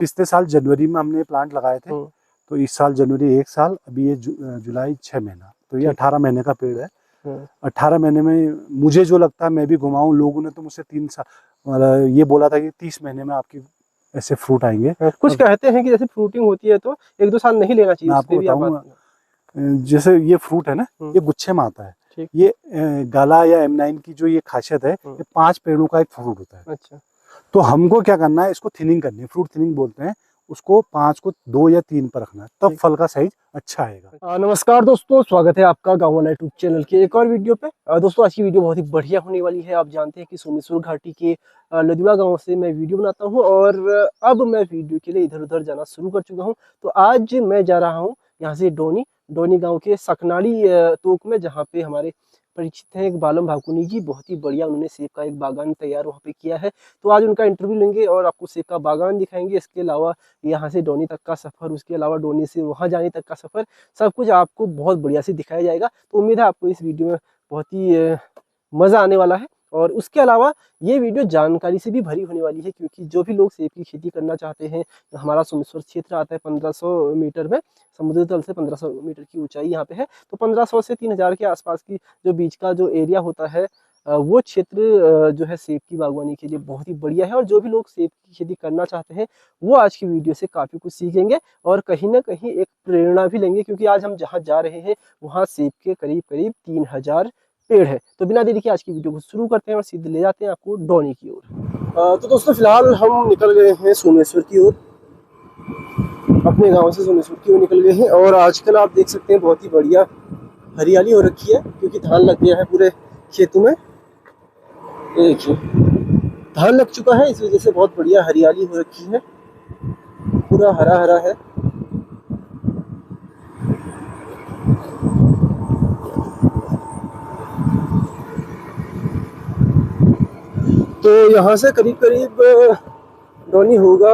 पिछले साल जनवरी में हमने प्लांट लगाए थे, तो इस साल जनवरी 1 साल, अभी ये जुलाई 6 महीना, तो ये 18 महीने का पेड़ है। 18 महीने में मुझे जो लगता है, मैं भी घुमाऊं, लोगों ने तो मुझसे 3 साल ये बोला था कि 30 महीने में आपकी ऐसे फ्रूट आएंगे। कुछ कहते हैं कि जैसे फ्रूटिंग होती है तो 1-2 साल नहीं लेना चाहिए। मैं आपको बताऊंगा, जैसे ये फ्रूट है ना, ये गुच्छे में आता है। ये गाला या M9 की जो ये खासियत है, ये 5 पेड़ों का एक फ्रूट होता है। अच्छा, तो हमको क्या करना है, इसको थिनिंग करनी है, फ्रूट थिनिंग बोलते हैं उसको। 5 को 2 या 3 पर रखना है, तब फल का साइज अच्छा आएगा। नमस्कार दोस्तों, स्वागत है आपका गाँव वाला यूट्यूब चैनल के एक और वीडियो पे। दोस्तों आज की वीडियो बहुत ही बढ़िया होने वाली है। आप जानते हैं कि सोमेश्वर घाटी के लदुड़ा गांव से मैं वीडियो बनाता हूं और अब मैं वीडियो के लिए इधर उधर जाना शुरू कर चुका हूं। तो आज मैं जा रहा हूं यहाँ से डोनी गाँव के सकनाड़ी तोक में, जहाँ पे हमारे परिचित हैं एक बालम भाकुनी जी। बहुत ही बढ़िया उन्होंने सेब का एक बागान तैयार वहाँ पे किया है। तो आज उनका इंटरव्यू लेंगे और आपको सेब का बागान दिखाएंगे। इसके अलावा यहाँ से डोनी तक का सफर, उसके अलावा डोनी से वहाँ जाने तक का सफर, सब कुछ आपको बहुत बढ़िया से दिखाया जाएगा। तो उम्मीद है आपको इस वीडियो में बहुत ही मज़ा आने वाला है। और उसके अलावा ये वीडियो जानकारी से भी भरी होने वाली है, क्योंकि जो भी लोग सेब की खेती करना चाहते हैं, हमारा सोमेश्वर क्षेत्र आता है 1500 मीटर में, समुद्र तल से 1500 मीटर की ऊंचाई यहाँ पे है। तो 1500 से 3000 के आसपास की जो बीच का जो एरिया होता है, वो क्षेत्र जो है सेब की बागवानी के लिए बहुत ही बढ़िया है। और जो भी लोग सेब की खेती करना चाहते हैं, वो आज की वीडियो से काफ़ी कुछ सीखेंगे और कहीं ना कहीं एक प्रेरणा भी लेंगे, क्योंकि आज हम जहाँ जा रहे हैं वहाँ सेब के करीब करीब 3000 पेड़ है। तो बिना देरी के आज की वीडियो को शुरू करते हैं और सीधे ले जाते हैं आपको डोनी की ओर। तो दोस्तों फिलहाल हम निकल गए हैं सोमेश्वर की ओर, अपने गांव से सोमेश्वर की ओर निकल गए हैं। और आजकल आप देख सकते हैं बहुत ही बढ़िया हरियाली हो रखी है, क्योंकि धान लग गया है पूरे खेतों में। देखिए धान लग चुका है, इस वजह से बहुत बढ़िया हरियाली हो रखी है, पूरा हरा हरा है। तो यहाँ से करीब करीब डोनी होगा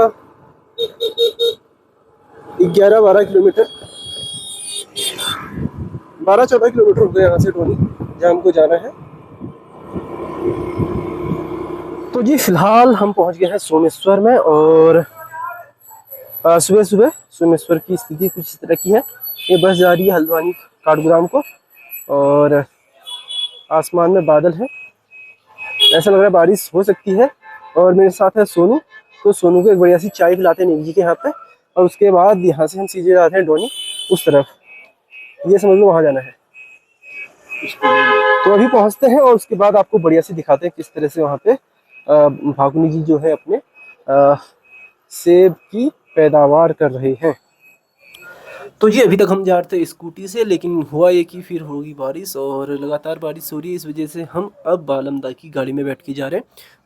11-12 किलोमीटर, 12-14 किलोमीटर हो गया यहाँ से डोनी, जहाँ हमको जाना है। तो जी फिलहाल हम पहुँच गए हैं सोमेश्वर में। और सुबह सुबह सोमेश्वर की स्थिति कुछ इस तरह की है। ये बस जा रही है हल्द्वानी काठगोदाम को, और आसमान में बादल है, ऐसा लग रहा है बारिश हो सकती है। और मेरे साथ है सोनू, तो सोनू को एक बढ़िया सी चाय पिलाते हैं नेगी जी के यहाँ पे, और उसके बाद यहाँ से हम सीधे जाते हैं डोनी उस तरफ, ये समझ लो वहाँ जाना है। तो अभी पहुँचते हैं और उसके बाद आपको बढ़िया से दिखाते हैं किस तरह से वहाँ पे भाकुनी जी जो है अपने सेब की पैदावार कर रहे हैं। तो जी अभी तक हम जा रहे थे स्कूटी से, लेकिन हुआ ये कि फिर होगी बारिश और लगातार बारिश हो रही है, इस वजह से हम अब बालमदा की गाड़ी में बैठ के जा रहे हैं।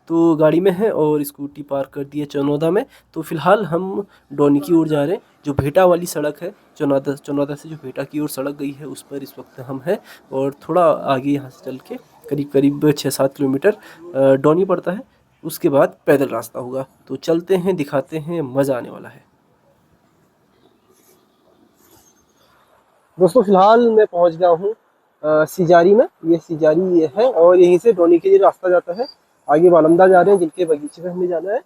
तो गाड़ी में है और स्कूटी पार्क कर दी है चनौदा में। तो फिलहाल हम डोनी की ओर जा रहे हैं, जो भेटा वाली सड़क है, चनौदा से जो भेटा की ओर सड़क गई है उस पर इस वक्त हम हैं। और थोड़ा आगे यहाँ से चल के करीब करीब 6-7 किलोमीटर डोनी पड़ता है, उसके बाद पैदल रास्ता होगा। तो चलते हैं, दिखाते हैं, मज़ा आने वाला है। दोस्तों फिलहाल मैं पहुंच गया हूँ सिजारी में। ये सिजारी है और यहीं से डोनी के लिए रास्ता जाता है। आगे बालमदा जा रहे हैं, जिनके बगीचे में हमें जाना है।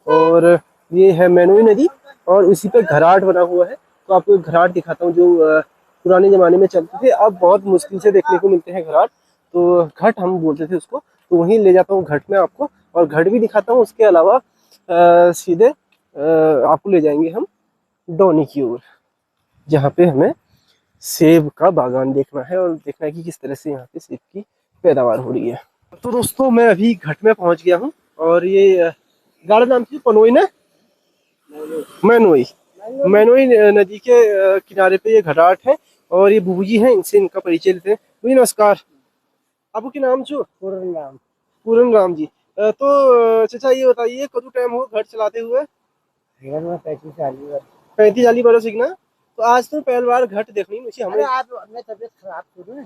और ये है मैनोई नदी और उसी पे घराट बना हुआ है। तो आपको एक घराट दिखाता हूँ जो पुराने ज़माने में चलते थे, अब बहुत मुश्किल से देखने को मिलते हैं घराट। तो घट हम बोलते थे उसको, तो वहीं ले जाता हूँ घट में आपको, और घट भी दिखाता हूँ। उसके अलावा सीधे आपको ले जाएंगे हम डोनी की ओर, जहाँ पे हमें सेब का बागान देखना है और देखना है कि किस तरह से यहाँ पे सेब की पैदावार हो रही है। तो दोस्तों मैं अभी घट में पहुंच गया हूँ, और ये गाड़ा नाम की पनोई ना, मैनोई नदी के किनारे पे ये घाट है। और ये बूबू जी हैं, इनसे इनका परिचय लेते हैं। जी नमस्कार, आपको क्या नाम छो? पूरन राम जी। तो चाचा ये बताइए, कदू टाइम हो घर चलाते हुए? 35-40 बरस सीखना। तो आज तो पहली बार घट देखनी मुझे हमें। आज मैं तबीयत खराब थी ना,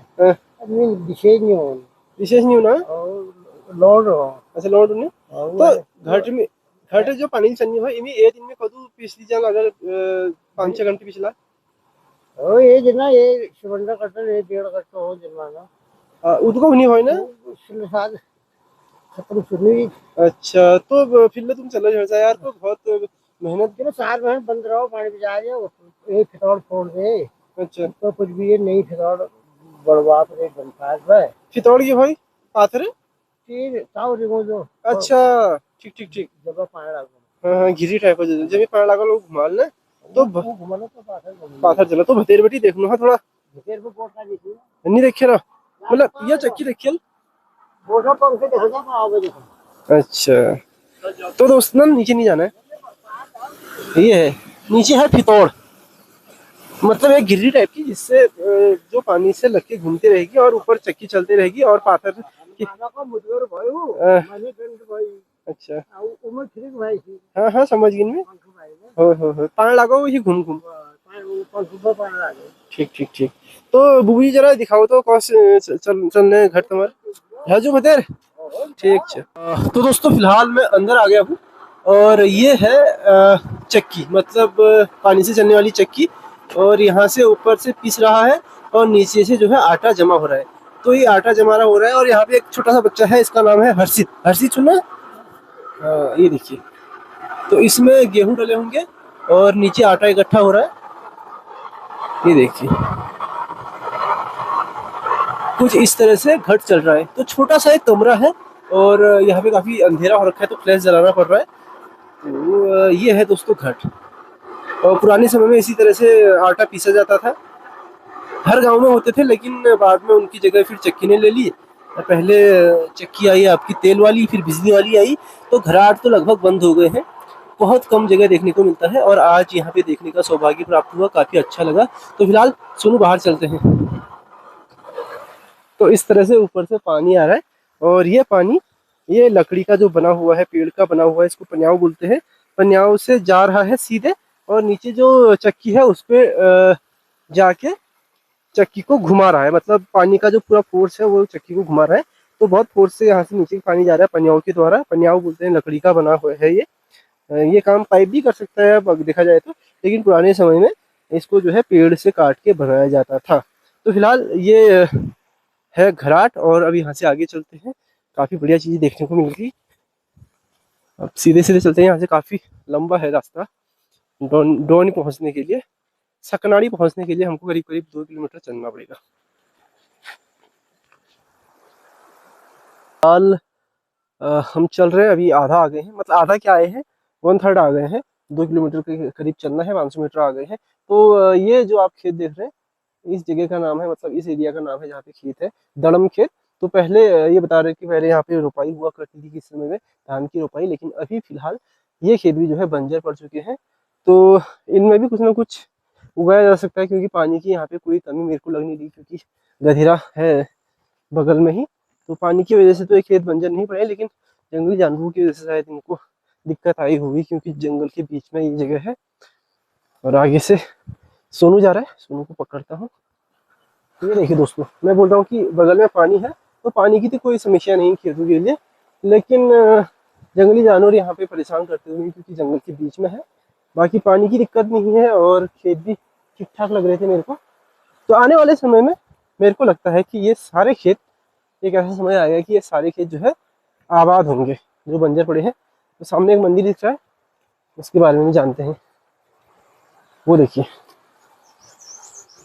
मैं विशेष नहीं होना लौट रहा हूँ। अच्छा लौट ने। तो घट में घट जो पानी चन्नी है इमी एक दिन में कदू पिछली जान अगर 5-6 घंटे पिछला ओ ये जना ये शिवंडा कटल ये 1.5 घंटा हो जमाना उदको नहीं होय ना साल खत्म सुनी। अच्छा तो फिर तुम चलो जाओ यार, तो बहुत मेहनत। चलो 4 महीने बंद रहो, पानी बचा रहे, एक फितौड़ फोड़ दे अच्छा, तो कुछ भी ये नहीं फितौड़ बर्बाद रे बनता है। फितौड़ की भाई पाथर है? फिर ताऊ रिंगो जो अच्छा, ठीक ठीक ठीक। जब पानी लागो हाँ हाँ, घिरी टाइप हो जब ये पानी लगा लोग घुमाल ना तो वो घुमाना तो पाथर पाथर चला तो भतेर बेटी देख लो। हाँ थोड़ा फिर वो बोट का देखिए, नहीं देखे ना, मतलब ये चक्की देखिए। बोट का पंख देखो जा आओगे देखो। अच्छा, तो दोस्त ना नीचे नहीं जाना है, ये है नीचे है फितौड़, मतलब एक गिर्री टाइप की जिससे जो पानी से लग के घूमती रहेगी और ऊपर चक्की चलती रहेगी और पाथर की। अच्छा, हाँ हाँ समझ गई मैं। हो पानी लगाओ वही घूम घूम। ठीक ठीक ठीक। तो बुबू जी जरा दिखाओ तो कौन से चलने घर तुम्हारे है जो बतेर। ठीक है। तो दोस्तों फिलहाल मैं अंदर आ गया हूँ और ये है चक्की, मतलब पानी से चलने वाली चक्की, और यहाँ से ऊपर से पीस रहा है और नीचे से जो है आटा जमा हो रहा है। तो ये आटा जमा हो रहा है और यहाँ पे एक छोटा सा बच्चा है, इसका नाम है हर्षित। हर्षित सुना है? हाँ, ये देखिए, तो इसमें गेहूं डले होंगे और नीचे आटा इकट्ठा हो रहा है। ये देखिए कुछ इस तरह से घट चल रहा है। तो छोटा सा एक कमरा है और यहाँ पे काफी अंधेरा हो रखा है तो फ्लैश जलाना पड़ रहा है। तो ये है दोस्तों घट। और पुराने समय में इसी तरह से आटा पीसा जाता था, हर गांव में होते थे, लेकिन बाद में उनकी जगह फिर चक्की ने ले ली। पहले चक्की आई आपकी तेल वाली, फिर बिजली वाली आई, तो घराट तो लगभग बंद हो गए हैं, बहुत कम जगह देखने को मिलता है। और आज यहाँ पे देखने का सौभाग्य प्राप्त हुआ, काफी अच्छा लगा। तो फिलहाल सुनो बाहर चलते हैं। तो इस तरह से ऊपर से पानी आ रहा है और ये पानी ये लकड़ी का जो बना हुआ है, पेड़ का बना हुआ है, इसको पन्याव बोलते हैं, पन्याव से जा रहा है सीधे और नीचे जो चक्की है उस पे जाके चक्की को घुमा रहा है। मतलब पानी का जो पूरा फोर्स है वो चक्की को घुमा रहा है। तो बहुत फोर्स से यहाँ से नीचे पानी जा रहा है पन्याव के द्वारा। पन्याव बोलते हैं, लकड़ी का बना हुआ है ये काम पाइप भी कर सकता है अब देखा जाए तो, लेकिन पुराने समय में इसको जो है पेड़ से काट के बनाया जाता था। तो फिलहाल ये है घराट और अब यहाँ से आगे चलते हैं, काफी बढ़िया चीजें देखने को मिलेगी। अब सीधे सीधे चलते हैं, यहाँ से काफी लंबा है रास्ता डोनी पहुंचने के लिए। सकनाड़ी पहुंचने के लिए हमको करीब करीब 2 किलोमीटर चलना पड़ेगा। फिलहाल हम चल रहे हैं, अभी आधा आ गए हैं, मतलब आधा क्या आए हैं, 1/3 आ गए हैं। 2 किलोमीटर के करीब चलना है, 500 मीटर आ गए हैं। तो ये जो आप खेत देख रहे हैं, इस जगह का नाम है, मतलब इस एरिया का नाम है जहाँ पे खेत है, दड़म खेत। तो पहले ये बता रहे कि पहले यहाँ पे रोपाई हुआ करती थी किस समय में, धान की रोपाई, लेकिन अभी फिलहाल ये खेत भी जो है बंजर पड़ चुके हैं। तो इनमें भी कुछ ना कुछ उगाया जा सकता है, क्योंकि पानी की यहाँ पे कोई कमी मेरे को लग नहीं रही, क्योंकि गधेरा है बगल में ही। तो पानी की वजह से तो ये खेत बंजर नहीं पड़े, लेकिन जंगली जानवरों की वजह से शायद इनको दिक्कत आई होगी, क्योंकि जंगल के बीच में ये जगह है। और आगे से सोनू जा रहा है, सोनू को पकड़ता हूँ। ये देखिए दोस्तों, मैं बोल रहा हूँ कि बगल में पानी है, तो पानी की तो कोई समस्या नहीं खेतों के लिए, लेकिन जंगली जानवर यहाँ पे परेशान करते हुए, क्योंकि जंगल के बीच में है। बाकी पानी की दिक्कत नहीं है और खेत भी ठीक ठाक लग रहे थे मेरे को। तो आने वाले समय में मेरे को लगता है कि ये सारे खेत, एक ऐसा समय आएगा कि ये सारे खेत जो है आबाद होंगे, जो बंजर पड़े हैं। तो सामने एक मंदिर दिख रहा है, उसके बारे में भी जानते हैं। वो देखिए,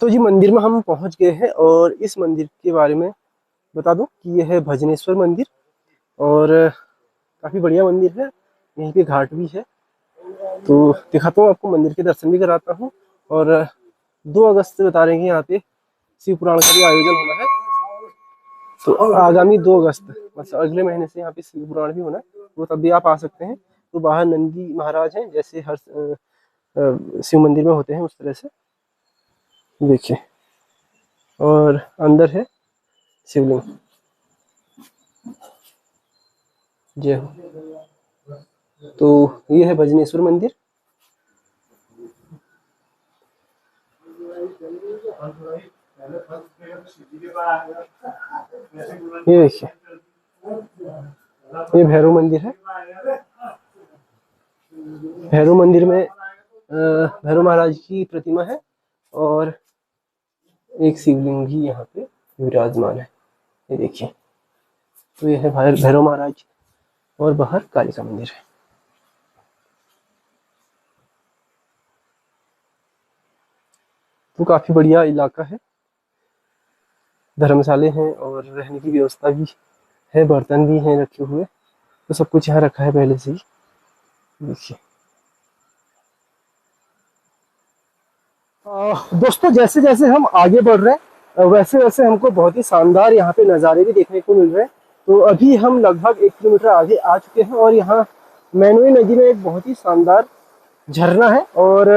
तो जी मंदिर में हम पहुंच गए हैं और इस मंदिर के बारे में बता दूं कि यह है भजनेश्वर मंदिर और काफ़ी बढ़िया मंदिर है। यहीं पे घाट भी है, तो दिखाता हूँ आपको, मंदिर के दर्शन भी कराता हूँ। और 2 अगस्त से बता रहे हैं कि यहाँ पे शिव पुराण का भी आयोजन होना है। तो आगामी 2 अगस्त, मतलब अगले महीने से यहाँ पे शिव पुराण भी होना है, तो तब भी आप आ सकते हैं। तो बाहर नंदी महाराज हैं, जैसे हर शिव मंदिर में होते हैं उस तरह से, देखिए। और अंदर है शिवलिंग। जय हो। तो ये है भजनेश्वर मंदिर। ये देखिए, ये भैरव मंदिर है। भैरव मंदिर में भैरव महाराज की प्रतिमा है और एक शिवलिंग भी यहाँ पे विराजमान है, ये देखिए। तो ये है भैरव महाराज और बाहर काली का मंदिर है। तो काफी बढ़िया इलाका है, धर्मशाले हैं और रहने की व्यवस्था भी है, बर्तन भी हैं रखे हुए, तो सब कुछ यहाँ रखा है पहले से ही। देखिए दोस्तों, जैसे जैसे हम आगे बढ़ रहे हैं वैसे वैसे हमको बहुत ही शानदार यहाँ पे नज़ारे भी देखने को मिल रहे हैं। तो अभी हम लगभग 1 किलोमीटर आगे आ चुके हैं और यहाँ मैनोई नदी में एक बहुत ही शानदार झरना है और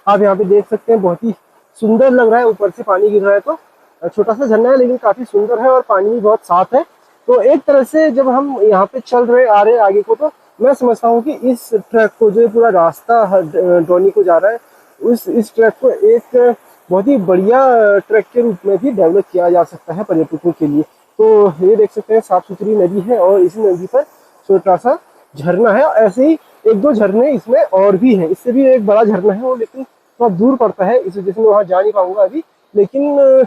आप यहाँ पे देख सकते हैं, बहुत ही सुंदर लग रहा है। ऊपर से पानी गिर रहा है, तो छोटा सा झरना है लेकिन काफी सुंदर है और पानी भी बहुत साफ है। तो एक तरह से जब हम यहाँ पे चल रहे आ रहे आगे को, तो मैं समझता हूँ कि इस ट्रैक को, जो पूरा रास्ता डोनी को जा रहा है, इस ट्रैक को एक बहुत ही बढ़िया ट्रैक के रूप में भी डेवलप किया जा सकता है पर्यटकों के लिए। तो ये देख सकते हैं, साफ सुथरी नदी है और इसी नदी पर छोटा सा झरना है। ऐसे ही 1-2 झरने इसमें और भी हैं, इससे भी एक बड़ा झरना है वो, लेकिन थोड़ा दूर पड़ता है, इस वजह से मैं वहाँ जा नहीं पाऊंगा अभी। लेकिन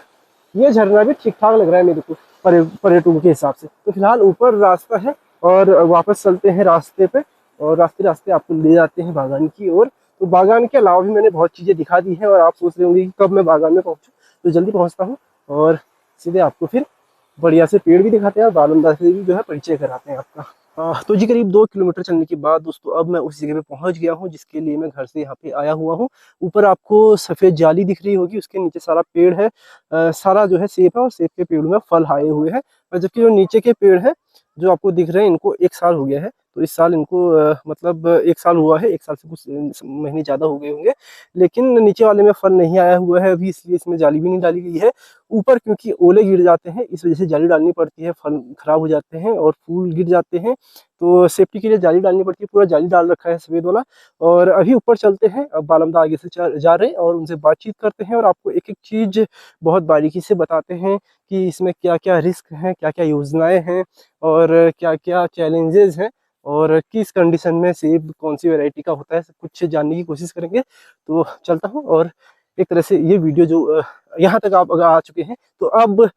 ये झरना भी ठीक ठाक लग रहा है मेरे को पर्यटकों के हिसाब से। तो फिलहाल ऊपर रास्ता है और वापस चलते हैं रास्ते पे, और रास्ते रास्ते आपको ले जाते हैं बागान की ओर। तो बागान के अलावा भी मैंने बहुत चीज़ें दिखा दी हैं और आप सोच रहे होंगे कि कब मैं बागान में पहुंचूं, तो जल्दी पहुंचता हूं और सीधे आपको फिर बढ़िया से पेड़ भी दिखाते हैं और बालंदा से भी जो है परिचय कराते हैं आपका। तो जी करीब 2 किलोमीटर चलने के बाद दोस्तों अब मैं उस जगह पे पहुंच गया हूं जिसके लिए मैं घर से यहाँ पे आया हुआ हूं। ऊपर आपको सफ़ेद जाली दिख रही होगी, उसके नीचे सारा पेड़ है, सारा जो है सेब है और सेब के पेड़ में फल आए हुए हैं। और जबकि जो नीचे के पेड़ है जो आपको दिख रहे हैं, इनको 1 साल हो गया है। तो इस साल इनको मतलब 1 साल हुआ है, 1 साल से कुछ महीने ज़्यादा हो गए होंगे, लेकिन नीचे वाले में फल नहीं आया हुआ है अभी, इसलिए इसमें जाली भी नहीं डाली गई है। ऊपर क्योंकि ओले गिर जाते हैं इस वजह से जाली डालनी पड़ती है, फल खराब हो जाते हैं और फूल गिर जाते हैं, तो सेफ्टी के लिए जाली डालनी पड़ती है। पूरा जाली डाल रखा है सफ़ेद वाला। और अभी ऊपर चलते हैं, अब बालमदा आगे से जा रहे हैं और उनसे बातचीत करते हैं और आपको एक एक चीज़ बहुत बारीकी से बताते हैं कि इसमें क्या क्या रिस्क हैं, क्या क्या योजनाएं हैं और क्या क्या चैलेंजेस हैं और किस कंडीशन में सेब कौन सी वैरायटी का होता है, सब कुछ जानने की कोशिश करेंगे। तो चलता हूँ और एक तरह से ये वीडियो जो यहाँ तक आप अगर आ चुके हैं, तो अब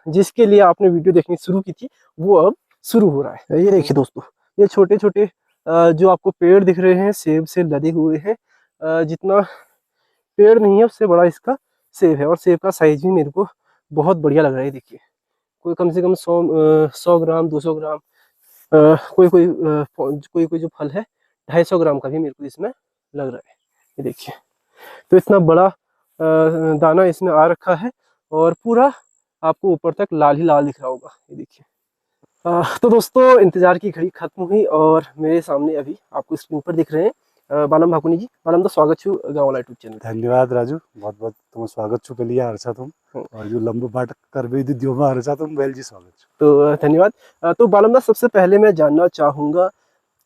जिसके लिए आपने वीडियो देखनी शुरू की थी वो अब शुरू हो रहा है। ये देखिए दोस्तों, ये छोटे छोटे जो आपको पेड़ दिख रहे हैं सेब से लदे हुए हैं, जितना पेड़ नहीं है उससे बड़ा इसका सेब है और सेब का साइज भी मेरे को बहुत बढ़िया लग रहा है। देखिए कोई कम से कम 100 ग्राम 200 ग्राम, कोई कोई जो फल है 250 ग्राम का भी मेरे को इसमें लग रहा है। ये देखिए, तो इतना बड़ा दाना इसमें आ रखा है और पूरा आपको ऊपर तक लाल ही लाल दिख रहा होगा। ये देखिए, तो दोस्तों इंतजार की घड़ी खत्म हुई और मेरे सामने अभी आपको स्क्रीन पर दिख रहे हैं बालम भाकुनी जी। बालम तो स्वागत छू गाँववाला यूट्यूब चैनल। धन्यवाद राजू, बहुत बहुत तुम स्वागत छू पहले हर्षा तुम और जो लंबो बाट कर भी दियो में हर्षा तुम वेल जी स्वागत छू। तो धन्यवाद। तो बालम सबसे पहले मैं जानना चाहूँगा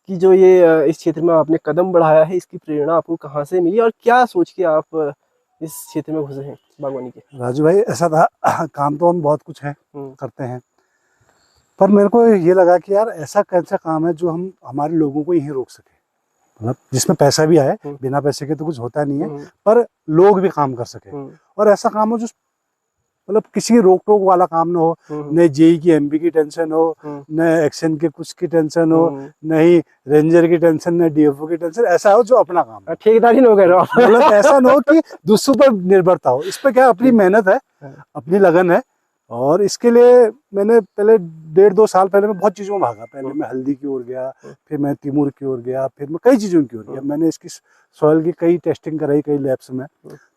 कि जो ये इस क्षेत्र में आपने कदम बढ़ाया है, इसकी प्रेरणा आपको कहाँ से मिली और क्या सोच के आप इस क्षेत्र में घुसे हैं बागवानी के? राजू भाई ऐसा था, काम तो हम बहुत कुछ है करते हैं, पर मेरे को ये लगा कि यार ऐसा कैसा काम है जो हम हमारे लोगों को यहीं रोक सके, मतलब जिसमें पैसा भी आए, बिना पैसे के तो कुछ होता नहीं है, पर लोग भी काम कर सके और ऐसा काम हो जो मतलब किसी की रोक टोक वाला काम ना हो, न जेई की एमपी की टेंशन हो, न एक्शन के कुछ की टेंशन हो, न ही रेंजर की टेंशन, न डीएफओ की टेंशन, ऐसा हो जो अपना काम है। ठेकेदारी ना करो, मतलब ऐसा ना हो कि दूसरों पर निर्भरता हो। इस पर क्या अपनी मेहनत है, अपनी लगन है और इसके लिए मैंने पहले 1.5-2 साल पहले मैं बहुत चीज़ों में भागा। पहले मैं हल्दी की ओर गया, फिर मैं तिमूर की ओर गया, फिर मैं कई चीज़ों की ओर गया। मैंने इसकी सॉइल की कई टेस्टिंग कराई कई लैब्स में,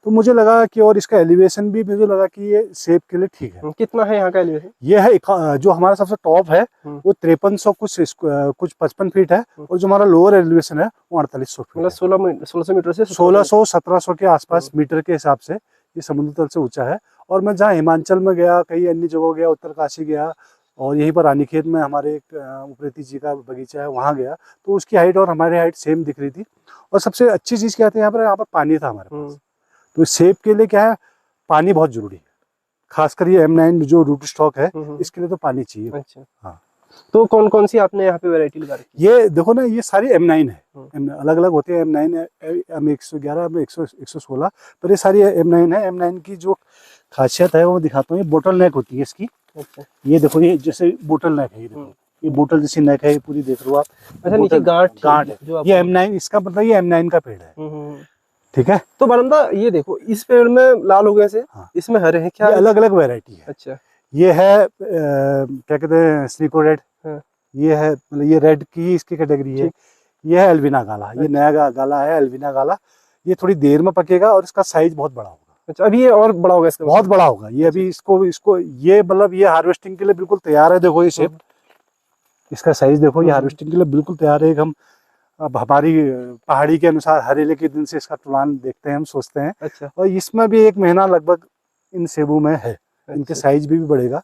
तो मुझे लगा कि और इसका एलिवेशन भी मुझे लगा कि ये सेब के लिए ठीक है। कितना है यहाँ का एलिवेशन? ये है जो हमारा सबसे टॉप है वो 5300 कुछ 55 फीट है और जो हमारा लोअर एलिवेशन है वो 4800 फीट, मतलब 1600 मीटर से 1600-1700 के आसपास मीटर के हिसाब से ये समुद्र तल से ऊंचा है। और मैं जहाँ हिमाचल में गया, कई अन्य जगह गया, उत्तरकाशी गया और यहीं पर रानीखेत में हमारे एक उप्रेती जी का बगीचा है वहाँ गया, तो उसकी हाइट और हमारी हाइट सेम दिख रही थी। और सबसे अच्छी चीज़ क्या थी, यहाँ पर पानी था हमारे पास। तो सेब के लिए क्या है, पानी बहुत जरूरी है, खासकर ये M9 जो रूट स्टॉक है इसके लिए तो पानी चाहिए। अच्छा, हाँ। तो कौन कौन सी आपने यहाँ पे वैरायटी लगा रखी? ये देखो ना, ये सारी M9 है, अलग अलग होते हैं। M9 है, M111, M116, पर ये सारी M9 है। M9 की जो खासियत है वो दिखाता हूँ, ये बोटल नेक होती है इसकी। अच्छा, ये देखो, ये जैसे बोटल नेक है, ये देखो, ये बोटल जैसी नेक है, ये पूरी देख लो आप। अच्छा, नीचे गांठ है। ये M9, इसका मतलब ये M9 का पेड़ है। ठीक है। तो बारंदा ये देखो, इस पेड़ में लाल हो गए से, हाँ। इसमें हरे हैं, क्या ये अलग अलग वैरायटी है। अच्छा। ये है क्या कहते हैं, स्लीको रेड। हाँ। ये है मतलब ये रेड की इसकी कैटेगरी है। ये है एल्विना गाला, ये नया गाला है एल्विना गाला। ये थोड़ी देर में पकेगा और इसका साइज बहुत बड़ा होगा। अच्छा, अभी ये और बड़ा होगा इसका? बहुत बड़ा होगा ये। अभी इसको ये मतलब ये हार्वेस्टिंग के लिए बिल्कुल तैयार है। देखो ये शेप, इसका साइज देखो, ये हार्वेस्टिंग के लिए बिल्कुल तैयार है। हम अब हमारी पहाड़ी के अनुसार हरेले के दिन से इसका तुलान देखते हैं, हम सोचते हैं। अच्छा। और इसमें भी 1 महीना लगभग इन सेबों में है। अच्छा। इनके साइज भी बढ़ेगा।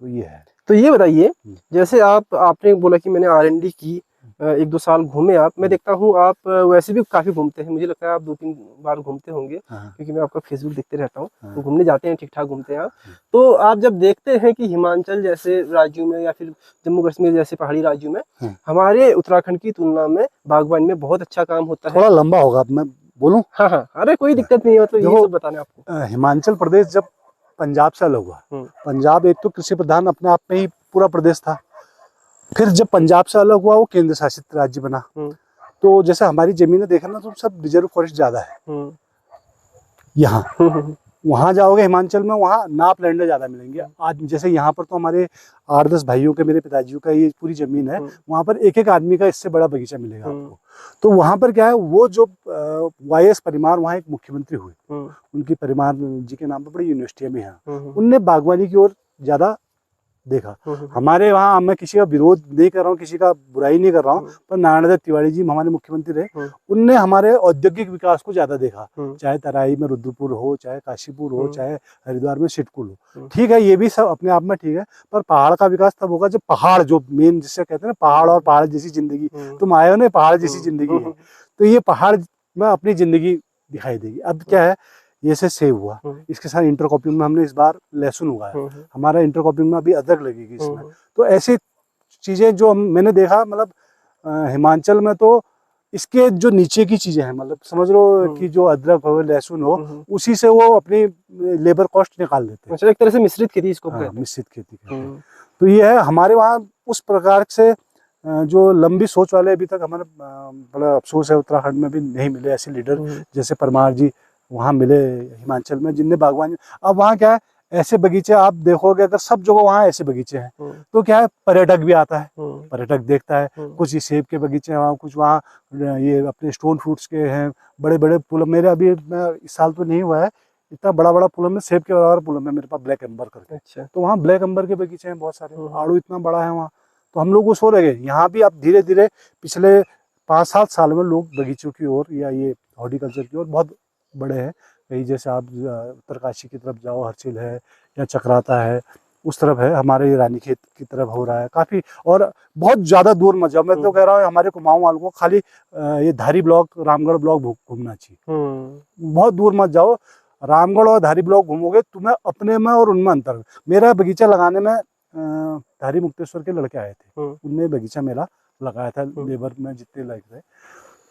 तो ये है। तो ये बताइए, जैसे आपने बोला कि मैंने R&D की, 1-2 साल घूमे आप, मैं देखता हूँ आप वैसे भी काफी घूमते हैं, मुझे लगता है आप 2-3 बार घूमते होंगे। हाँ। क्योंकि मैं आपका फेसबुक देखते रहता हूँ। हाँ। तो घूमने जाते हैं, ठीक ठाक घूमते हैं आप। तो आप जब देखते हैं कि हिमाचल जैसे राज्यों में या फिर जम्मू कश्मीर जैसे पहाड़ी राज्यों में हमारे उत्तराखंड की तुलना में बागवानी में बहुत अच्छा काम होता है। थोड़ा लंबा होगा, अब मैं बोलूं? हाँ हाँ, अरे कोई दिक्कत नहीं है, मतलब ये सब बताना आपको। हिमाचल प्रदेश जब पंजाब से अलग हुआ, पंजाब एक तो कृषि प्रधान अपने आप में ही पूरा प्रदेश था। फिर जब पंजाब से अलग हुआ वो केंद्र शासित राज्य बना। तो जैसे हमारी जमीनें देखा ना, तो सब रिजर्व फॉरेस्ट ज्यादा है यहाँ। वहाँ जाओगे हिमाचल में, वहाँ नाप लैंड ज्यादा मिलेंगे। आज जैसे यहाँ पर तो हमारे 8-10 भाइयों के, मेरे पिताजी का ये पूरी जमीन है। वहाँ पर एक आदमी का इससे बड़ा बगीचा मिलेगा आपको। तो वहाँ पर क्या है, वो जो YS परमार वहाँ एक मुख्यमंत्री हुए, उनकी परमार जी के नाम पर बड़ी यूनिवर्सिटियां भी हैं। उनने बागवानी की ओर ज्यादा देखा। हमारे वहाँ, मैं किसी का विरोध नहीं कर रहा हूँ, किसी का बुराई नहीं कर रहा हूँ, पर नारायण दत्त तिवारी जी हमारे मुख्यमंत्री रहे, उनने हमारे औद्योगिक विकास को ज्यादा देखा। चाहे तराई में रुद्रपुर हो, चाहे काशीपुर हो, चाहे हरिद्वार में सिटकुल हो। ठीक है, ये भी सब अपने आप में ठीक है, पर पहाड़ का विकास तब होगा जब पहाड़, जो मेन जिससे कहते हैं ना पहाड़ और पहाड़ जैसी जिंदगी, तुम आए हो ना, पहाड़ जैसी जिंदगी है। तो ये पहाड़ में अपनी जिंदगी दिखाई देगी। अब क्या है, ये से सेव हुआ, इसके साथ इंटरक्रॉपिंग में हमने इस बार लहसुन उगाया, हमारा इंटरक्रॉपिंग में अभी अदरक लगेगी इसमें। तो ऐसी चीजें जो मैंने देखा, मतलब हिमाचल में तो इसके जो नीचे की चीजें हैं, मतलब समझ लो कि जो अदरक हो, लहसुन हो, उसी से वो अपनी लेबर कॉस्ट निकाल देते हैं। अच्छा, एक तरह से मिश्रित खेती इसको कहते हैं। मिश्रित खेती कहते हैं। तो ये है हमारे वहाँ उस प्रकार से जो लंबी सोच वाले अभी तक हमारे, बड़ा अफसोस है उत्तराखंड में भी नहीं मिले ऐसे लीडर जैसे परमार जी वहाँ मिले हिमाचल में, जिनने बागवानी। अब वहाँ क्या है, ऐसे बगीचे आप देखोगे, अगर सब जगह वहाँ ऐसे बगीचे हैं तो क्या है, पर्यटक भी आता है, पर्यटक देखता है। कुछ ये सेब के बगीचे हैं वहाँ, कुछ वहाँ ये अपने स्टोन फ्रूट्स के हैं, बड़े बड़े पुलम। मेरे अभी इस साल तो नहीं हुआ है इतना बड़ा बड़ा पुलम है, सेब के बराबर पुलम है मेरे पास, ब्लैक एम्बर करके। अच्छा। तो वहाँ ब्लैक एम्बर के बगीचे हैं बहुत सारे, आड़ू इतना बड़ा है वहाँ। तो हम लोग वो सो रहे, यहाँ भी अब धीरे धीरे पिछले 5-7 साल में लोग बगीचों की ओर या ये हॉर्टिकल्चर की ओर बहुत बड़े हैं। कहीं जैसे आप उत्तरकाशी की तरफ जाओ, हरसिल है या चक्राता है, उस तरफ है, हमारे रानीखेत की तरफ हो रहा है काफी। और बहुत ज्यादा दूर मत जाओ, मैं तो कह रहा हूँ हमारे कुमाऊं वालों को खाली ये धारी ब्लॉक, रामगढ़ ब्लॉक घूमना चाहिए। बहुत दूर मत जाओ, रामगढ़ और धारी ब्लॉक घूमोगे, तुम्हें अपने में और उनमें अंतर। मेरा बगीचा लगाने में धारी मुक्तेश्वर के लड़के आए थे, उनने बगीचा मेरा लगाया था, लेबर में जितने लग रहे।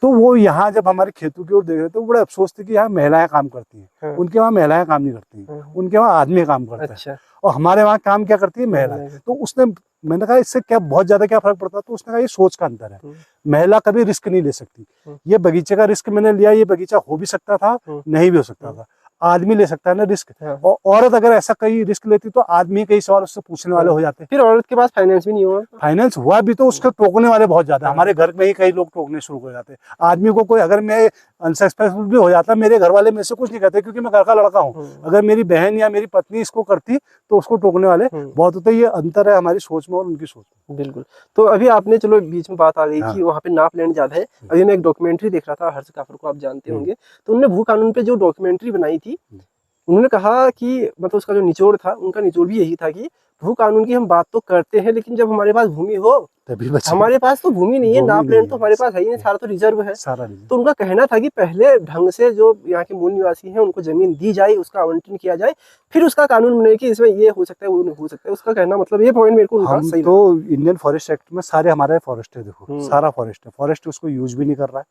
तो वो यहाँ जब हमारे खेतों की ओर देख रहे थे, वो बड़े अफसोस थे कि यहाँ महिलाएं काम करती हैं। उनके वहाँ महिलाएं काम नहीं करती, उनके वहाँ आदमी काम करता अच्छा। है, और हमारे वहाँ काम क्या करती है, महिलाएं। तो उसने, मैंने कहा इससे क्या बहुत ज्यादा क्या फर्क पड़ता है, तो उसने कहा ये सोच का अंतर है। महिला कभी रिस्क नहीं ले सकती। ये बगीचे का रिस्क मैंने लिया, ये बगीचा हो भी सकता था, नहीं भी हो सकता था, आदमी ले सकता है ना रिस्क। और औरत अगर ऐसा कई रिस्क लेती तो आदमी कई सवाल उससे पूछने वाले हो जाते। फिर औरत के पास फाइनेंस भी नहीं हुआ, फाइनेंस हुआ भी तो उसके टोकने वाले बहुत ज्यादा। हमारे घर में ही कई लोग टोकने शुरू हो जाते। आदमी को कोई, अगर मैं अनसक्सेसफुल भी हो जाता, मेरे घर वाले मेरे से कुछ नहीं कहते, क्योंकि मैं घर का लड़का हूँ। अगर मेरी बहन या मेरी पत्नी इसको करती तो उसको टोकने वाले बहुत होते। ये अंतर है हमारी सोच में और उनकी सोच में। बिल्कुल। तो अभी आपने, चलो बीच में बात आ गई कि वहाँ पे नाप लैंड ज्यादा है। अभी मैं एक डॉक्यूमेंट्री देख रहा था, हर्ष काफर को आप जानते होंगे, तो उन्होंने भू कानून पे जो डॉक्यूमेंट्री बनाई थी, उन्होंने कहा कि मतलब उसका जो निचोड़ था, उनका निचोड़ भी यही था कि भू कानून की हम बात तो करते हैं, लेकिन जब हमारे पास भूमि हो तभी हमारे पास तो भूमि नहीं है, नाप लैंड तो हमारे पास है ही नहीं, सारा तो रिजर्व है, सारा रिजर्व। तो उनका कहना था कि पहले ढंग से जो यहाँ के मूल निवासी हैं उनको जमीन दी जाए, उसका आवंटन किया जाए, फिर उसका कानून बने कि इसमें ये हो सकता है, वो नहीं हो सकता है। उसका कहना, मतलब ये पॉइंट मेरे को उनका सही लगा। तो इंडियन फॉरेस्ट एक्ट में सारे हमारे फॉरेस्ट है, देखो सारा फॉरेस्ट है, फॉरेस्ट उसको यूज भी नहीं कर रहा है।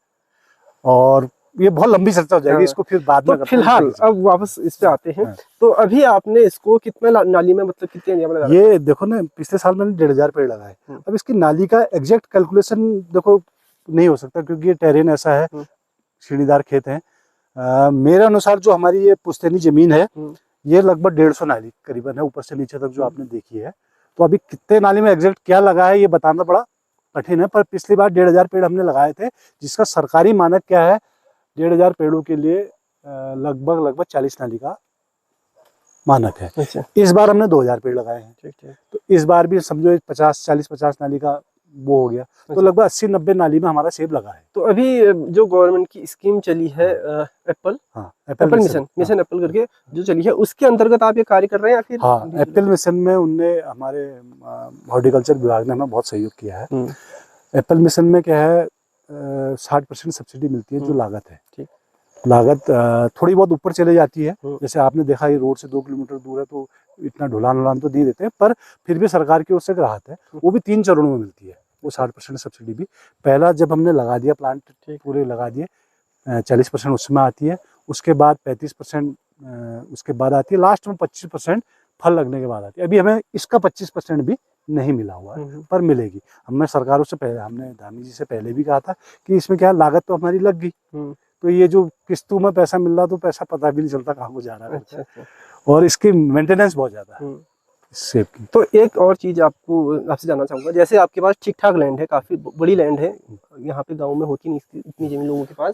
और ये बहुत लंबी चर्चा हो जाएगी, इसको फिर बाद में। तो फिलहाल अब वापस इस पे आते हैं। तो अभी आपने इसको कितने नाली में, मतलब कितने एरिया में लगाया? ये देखो ना, पिछले साल मैंने 1500 पेड़ लगाए। अब इसकी नाली का एग्जैक्ट कैलकुलेशन देखो नहीं हो सकता, क्योंकि ये टेरेन ऐसा है, सीढ़ीदार खेत है, मेरे अनुसार जो हमारी ये पुश्तैनी जमीन है ये लगभग 150 नाली करीबन है, ऊपर से नीचे तक जो आपने देखी है। तो अभी कितने नाली में एग्जैक्ट क्या लगा है ये बताना बड़ा कठिन है, पर पिछली बार 1500 पेड़ हमने लगाए थे, जिसका सरकारी मानक क्या है 1500 पेड़ों के लिए लगभग 40 नाली का मानक है। अच्छा। इस बार हमने 2000 पेड़ लगाए हैं। ठीक ठीक। तो इस बार भी समझो 50 नाली का वो हो गया, तो लगभग 80-90 नाली में हमारा सेब लगा है। तो अभी जो गवर्नमेंट की स्कीम चली है एप्पल मिशन एप्पल करके जो चली है, उसके अंतर्गत आप ये कार्य कर रहे हैं या फिर? हाँ, एप्पल मिशन में उनने हमारे हॉर्टिकल्चर विभाग ने हमें बहुत सहयोग किया है। एप्पल मिशन में क्या है 60% सब्सिडी मिलती है जो लागत है। ठीक। लागत थोड़ी बहुत ऊपर चले जाती है, जैसे आपने देखा ये रोड से 2 किलोमीटर दूर है तो इतना ढुलान तो दे देते हैं, पर फिर भी सरकार की ओर से राहत है, वो भी 3 चरणों में मिलती है वो 60% सब्सिडी भी। पहला जब हमने लगा दिया प्लांट पूरे लगा दिए 40% उसमें आती है, उसके बाद 35% उसके बाद आती है, लास्ट में 25% फल लगने के बाद आती है। अभी हमें इसका 25% भी नहीं मिला हुआ है, पर मिलेगी। हमने सरकारों से पहले, हमने धामी जी से पहले भी कहा था कि इसमें क्या लागत तो हमारी लग गई, तो ये जो किस्तों में पैसा मिल रहा तो पैसा पता भी नहीं चलता कहाँ को जा रहा है। अच्छा। और इसकी मेंटेनेंस बहुत ज्यादा है सेब की। तो एक और चीज आपसे जानना चाहूंगा, जैसे आपके पास ठीक ठाक लैंड है, काफी बड़ी लैंड है, यहाँ पे गाँव में होती नहीं इतनी जमीन लोगों के पास,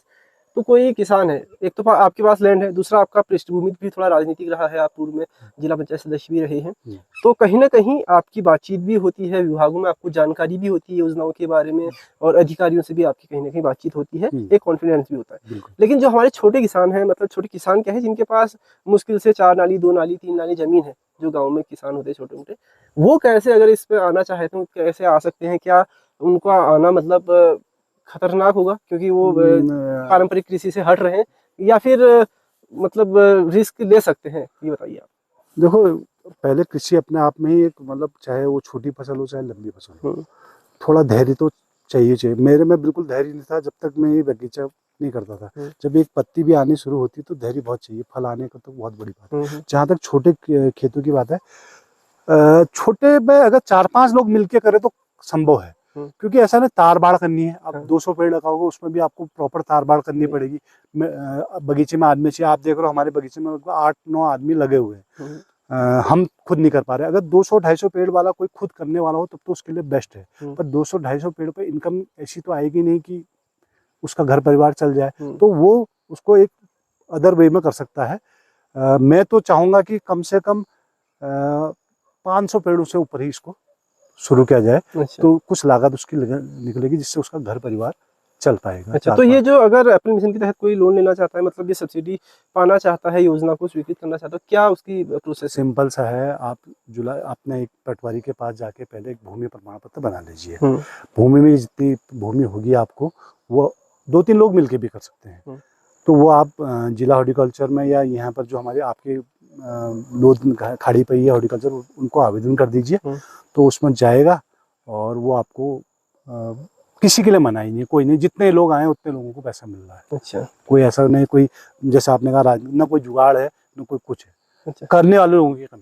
तो कोई किसान है, एक तो आपके पास लैंड है, दूसरा आपका पृष्ठभूमि भी थोड़ा राजनीतिक रहा है, आप पूर्व में जिला पंचायत सदस्य भी रहे हैं, तो कहीं ना कहीं आपकी बातचीत भी होती है, विभागों में आपको जानकारी भी होती है योजनाओं के बारे में, और अधिकारियों से भी आपकी कहीं ना कहीं बातचीत होती है, एक कॉन्फिडेंस भी होता है। लेकिन जो हमारे छोटे किसान हैं, मतलब छोटे किसान क्या है, जिनके पास मुश्किल से 4 नाली 2 नाली 3 नाली जमीन है, जो गाँव में किसान होते हैं छोटे मोटे, वो कैसे अगर इस पे आना चाहे तो कैसे आ सकते हैं? क्या उनका आना मतलब खतरनाक होगा क्योंकि वो पारंपरिक कृषि से हट रहे हैं, या फिर मतलब रिस्क ले सकते हैं, ये बताइए आप। देखो, पहले कृषि अपने आप में ही एक मतलब, चाहे वो छोटी फसल हो चाहे लंबी फसल हो, थोड़ा धैर्य तो चाहिए। मेरे में बिल्कुल धैर्य नहीं था जब तक मैं ये बगीचा नहीं करता था। जब एक पत्ती भी आनी शुरू होती तो धैर्य बहुत चाहिए, फल आने का तो बहुत बड़ी बात है। जहाँ तक छोटे खेतों की बात है, छोटे में अगर 4-5 लोग मिलके करें तो संभव है, क्योंकि ऐसा नहीं तार बाड़ करनी है। आप 200 पेड़ लगाओगे उसमें भी आपको प्रॉपर तार बाड़ करनी पड़ेगी। बगीचे में आदमी चाहिए। आप देख रहे हो हमारे बगीचे में 8-9 आदमी लगे हुए हैं, हम खुद नहीं कर पा रहे। अगर 200-250 पेड़ वाला कोई खुद करने वाला हो तब तो उसके लिए बेस्ट है, पर 200-250 पेड़ पे इनकम ऐसी तो आएगी नहीं कि उसका घर परिवार चल जाए, तो वो उसको एक अदर वे में कर सकता है। मैं तो चाहूंगा कि कम से कम 500 पेड़ों से ऊपर ही इसको शुरू किया जाए। अच्छा। तो कुछ लागत उसकी निकलेगी जिससे उसका घर परिवार चल पाएगा। अच्छा, तो ये जो अगर एप्पल मिशन के तहत कोई लोन लेना चाहता है, मतलब ये सब्सिडी पाना चाहता है, योजना को स्वीकृत करना चाहता है, क्या उसकी प्रोसेस? सिंपल सा है, आप अपने एक पटवारी के पास जाके पहले एक भूमि प्रमाण पत्र बना लीजिए। भूमि में जितनी भूमि होगी आपको, वो 2-3 लोग मिलके भी कर सकते हैं। तो वो आप जिला हॉर्टिकल्चर में या यहाँ पर जो हमारे आपके लोग खाड़ी पे है हॉर्टिकल्चर, उनको आवेदन कर दीजिए, तो उसमें जाएगा और वो आपको किसी के लिए मना ही नहीं, कोई नहीं, जितने लोग आए उतने लोगों को पैसा मिल रहा है। अच्छा। कोई ऐसा नहीं, कोई जैसे आपने कहा ना कोई जुगाड़ है ना कोई कुछ है। अच्छा। करने वाले लोगों की कमी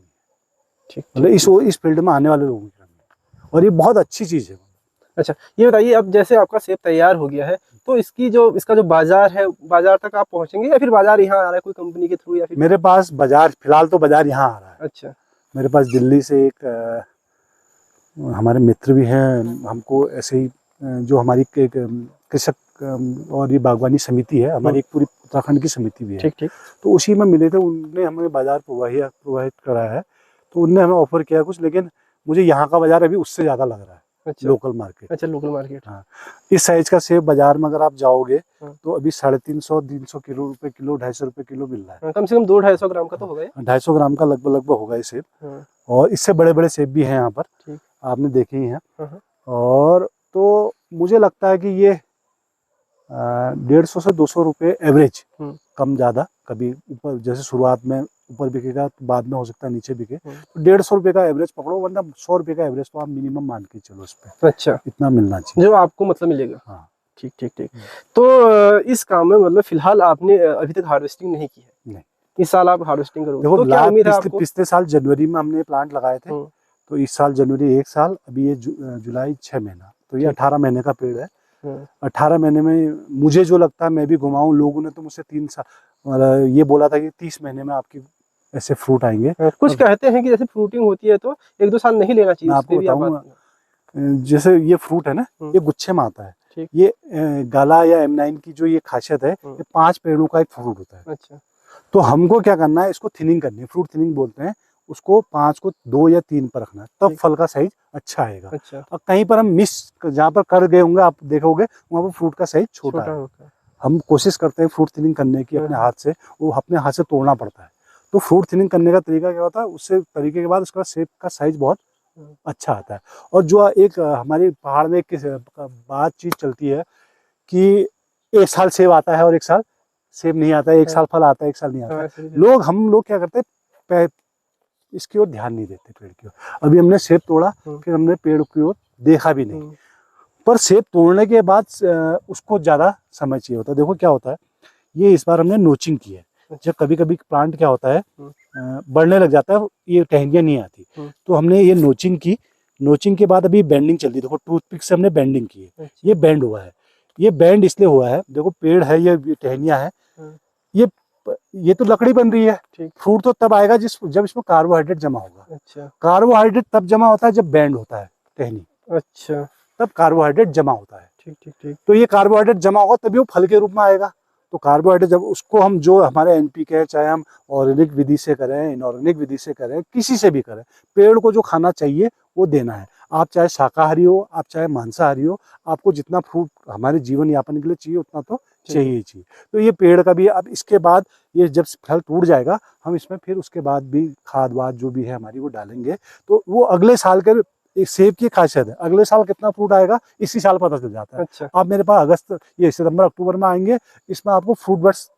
है, मतलब इस फील्ड में आने वाले लोगों की कमी है, और ये बहुत अच्छी चीज़ है। अच्छा, ये बताइए, अब जैसे आपका सेब तैयार हो गया है, तो इसका जो बाजार है, बाजार तक आप पहुंचेंगे या फिर बाजार यहाँ आ रहा है कोई कंपनी के थ्रू, या फिर? मेरे पास बाजार फिलहाल तो बाजार यहाँ आ रहा है। अच्छा। मेरे पास दिल्ली से एक हमारे मित्र भी हैं, हमको ऐसे ही जो हमारी एक कृषक और ये बागवानी समिति है हमारी, एक पूरी उत्तराखंड की समिति भी है। ठीक ठीक। तो उसी में मिले थे, उनने हमें बाजार प्रोवाइड कराया है, तो उनने हमें ऑफर किया कुछ, लेकिन मुझे यहाँ का बाजार अभी उससे ज़्यादा लग रहा है। अच्छा। Local market. अच्छा, लोकल मार्केट। हाँ, इस साइज का सेब बाजार में अगर आप जाओगे तो अभी 350-300 रुपए किलो, 250 रुपए किलो मिल रहा है। कम से कम 200-250 ग्राम का तो होगा, 250 ग्राम का लगभग होगा ये सेब। और इससे बड़े बड़े सेब भी हैं यहाँ पर, आपने देखे ही हैं। और तो मुझे लगता है कि ये 150 से 200 रुपए एवरेज, कम ज़्यादा, कभी ऊपर, जैसे शुरुआत में ऊपर बिकेगा तो बाद में हो सकता है नीचे बिके, तो 150 रुपए का एवरेज पकड़ो, वरना 100 रुपए का एवरेज तो आप मिनिमम मान के चलो इस पे। अच्छा, इतना मिलना चाहिए जो आपको मतलब मिलेगा। हाँ, ठीक ठीक ठीक। तो इस काम में मतलब फिलहाल आपने अभी तक हार्वेस्टिंग नहीं की है? नहीं। इस साल आप हार्वेस्टिंग करोगे? तो क्या उम्मीद है आपको? पिछले साल जनवरी में हमने प्लांट लगाए थे, तो इस साल जनवरी 1 साल, अभी ये जुलाई 6 महीना, तो ये 18 महीने का पेड़ है। 18 महीने में मुझे जो लगता है मैं भी घुमाऊं, लोगों ने तो मुझसे 3 साल ये बोला था कि 30 महीने में आपकी ऐसे फ्रूट आएंगे। कुछ कहते हैं कि जैसे फ्रूटिंग होती है तो 1-2 साल नहीं लेना चाहिए। मैं आपको बताऊंगा, जैसे ये फ्रूट है ना, ये गुच्छे में आता है। ये गाला या M9 की जो ये खासियत है, ये 5 पेड़ों का एक फ्रूट होता है। अच्छा। तो हमको क्या करना है, इसको थिनिंग करनी है, फ्रूट थिनिंग बोलते हैं उसको। 5 को 2 या 3 पर रखना है, तब फल का साइज अच्छा आएगा। अच्छा। और कहीं पर हम मिस जहाँ पर कर गए होंगे, आप देखोगे वहाँ पर फ्रूट का साइज छोटा है। हम कोशिश करते हैं फ्रूट थिनिंग करने की अपने हाथ से, वो अपने हाथ से तोड़ना पड़ता है। तो फ्रूट थिनिंग करने का तरीका क्या होता है, उससे तरीके के बाद उसका सेब का साइज बहुत अच्छा आता है। और जो एक हमारे पहाड़ में एक बात चीज चलती है कि एक साल सेब आता है और एक साल सेब नहीं आता है, एक साल फल आता है, एक साल नहीं आता है। हम लोग क्या करते हैं, इसकी ओर ध्यान नहीं देते, पेड़ की ओर। अभी हमने सेब तोड़ा, फिर हमने पेड़ की ओर देखा भी नहीं। पर सेब तोड़ने के बाद उसको ज्यादा समय चाहिए होता है। देखो क्या होता है, ये इस बार हमने नोचिंग की है। जब कभी कभी प्लांट क्या होता है, बढ़ने लग जाता है, ये टहनियाँ नहीं आती, तो हमने ये नोचिंग की। नोचिंग के बाद अभी बेंडिंग चल रही है। देखो टूथपिक से हमने बेंडिंग की है, ये बेंड हुआ है। ये बेंड इसलिए हुआ है, देखो पेड़ है, ये टहनियाँ है, ये तो लकड़ी बन रही है। फ्रूट तो तब आएगा जब इसमें कार्बोहाइड्रेट जमा होगा। अच्छा। कार्बोहाइड्रेट तब जमा होता है जब बेंड होता है टहनी। अच्छा। तब कार्बोहाइड्रेट जमा होता है। ठीक ठीक ठीक। तो ये कार्बोहाइड्रेट जमा होगा तभी वो फल के रूप में आएगा। तो कार्बोहाइड्रेट जब उसको हम जो हमारे NPK है, चाहे हम ऑर्गेनिक विधि से करें, इनऑर्गेनिक विधि से करें, किसी से भी करें, पेड़ को जो खाना चाहिए वो देना है। आप चाहे शाकाहारी हो, आप चाहे मांसाहारी हो, आपको जितना फ्रूट हमारे जीवन यापन के लिए चाहिए उतना तो चाहिए। तो ये पेड़ का भी, अब इसके बाद ये जब फल टूट जाएगा, हम इसमें फिर उसके बाद भी खाद वाद जो भी है हमारी वो डालेंगे। तो वो अगले साल के, एक सेब की खासियत है, अगले साल कितना फ्रूट आएगा इसी साल पता चल जाता है। अच्छा। आप मेरे पास ये सितंबर अक्टूबर में आएंगे, इसमें आपको फ्रूट बर्ड्स